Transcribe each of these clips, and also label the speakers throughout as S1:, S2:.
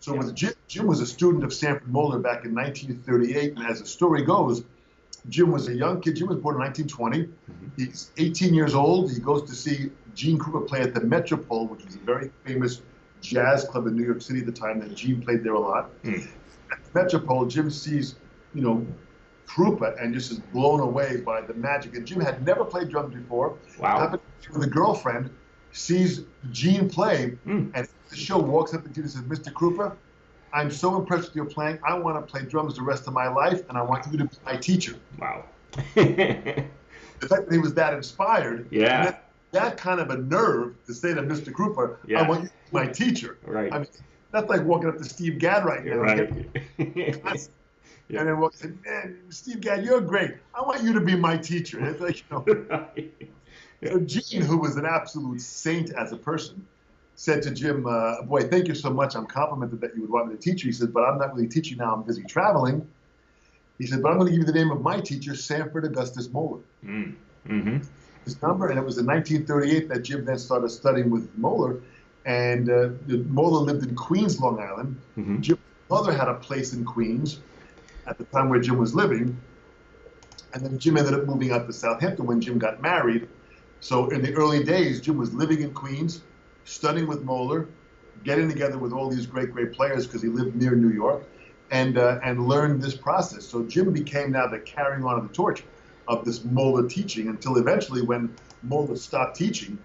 S1: So with Jim was a student of Sanford Moeller back in 1938, and as the story goes, Jim was a young kid. Jim was born in 1920. He's 18 years old. He goes to see Gene Krupa play at the Metropole, which was a very famous jazz club in New York City at the time that Gene played there a lot. At the Metropole, Jim sees, Krupa and just is blown away by the magic. And Jim had never played drums before.
S2: Wow.
S1: Happened with a girlfriend, sees Gene play, and at the show walks up to Gene and says, Mr. Krupa, I'm so impressed with your playing. I want to play drums the rest of my life, and I want you to be my teacher.
S2: Wow.
S1: The fact that he was that inspired,
S2: Yeah.
S1: that kind of a nerve to say to Mr. Krupa,
S2: Yeah.
S1: I want you to be my teacher.
S2: Right.
S1: I mean, that's like walking up to Steve Gadd right now.
S2: Right.
S1: And then walk and man, Steve Gadd, you're great. I want you to be my teacher. It's like, So Gene, who was an absolute saint as a person, said to Jim, boy, thank you so much. I'm complimented that you would want me to teach you. He said, but I'm not really teaching now. I'm busy traveling. He said, but I'm going to give you the name of my teacher, Sanford Augustus Moeller. His number, and it was in 1938 that Jim then started studying with Moeller. And Moeller lived in Queens, Long Island. Jim's mother had a place in Queens at the time where Jim was living. And then Jim ended up moving out to Southampton when Jim got married. So in the early days, Jim was living in Queens, studying with Moeller, getting together with all these great players because he lived near New York, and learned this process. So Jim became now the carrying on of the torch of this Moeller teaching until eventually when Moeller stopped teaching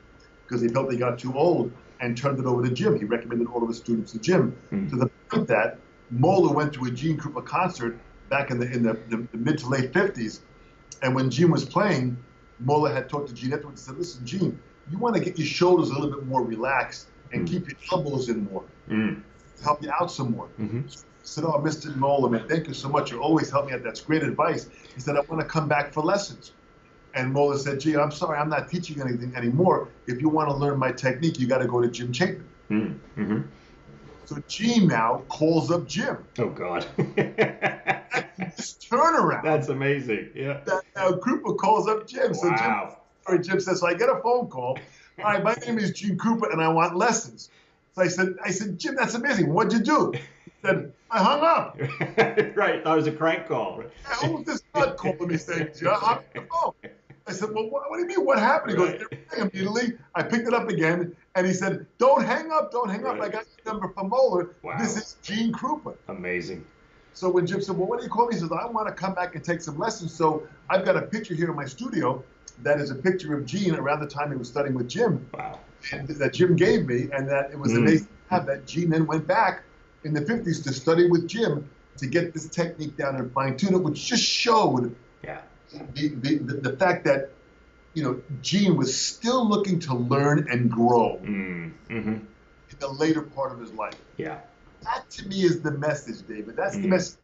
S1: because he felt he got too old and turned it over to Jim. He recommended all of his students to Jim to the point that Moeller went to a Gene Krupa concert back in the mid to late 50s. And when Gene was playing, Moeller had talked to Gene afterwards and said, listen, Gene, you want to get your shoulders a little bit more relaxed and keep your elbows in more, help you out some more. So he said, oh, Mr. Moeller, man, thank you so much. You always help me out. That's great advice. He said, I want to come back for lessons. And Moeller said, gee, I'm sorry, I'm not teaching anything anymore. If you want to learn my technique, you got to go to Jim Chapin. So Gene now calls up Jim.
S2: Oh, God.
S1: This turnaround.
S2: That's amazing. Yeah.
S1: Now Krupa calls up Jim.
S2: Wow.
S1: So Jim says, so I get a phone call. All right, my name is Gene Krupa, and I want lessons. So I said, Jim, that's amazing. What'd you do? He said, I hung up.
S2: Right. That was a crank call.
S1: Who was this nut calling me saying, I hung up the phone? I said, well, what do you mean? What happened? He goes, it rang immediately. I picked it up again, and he said, don't hang up, don't hang up. I got your number from Moeller.
S2: Wow.
S1: This is Gene Krupa.
S2: Amazing.
S1: So when Jim said, well, what do you call me? He says, I want to come back and take some lessons. So I've got a picture here in my studio that is a picture of Gene around the time he was studying with Jim.
S2: Wow.
S1: And that Jim gave me, and that it was amazing to have that. Gene then went back in the 50s to study with Jim to get this technique down and fine-tune it, which just showed the fact that, Gene was still looking to learn and grow in the later part of his life.
S2: Yeah.
S1: That, to me, is the message, David. That's the message.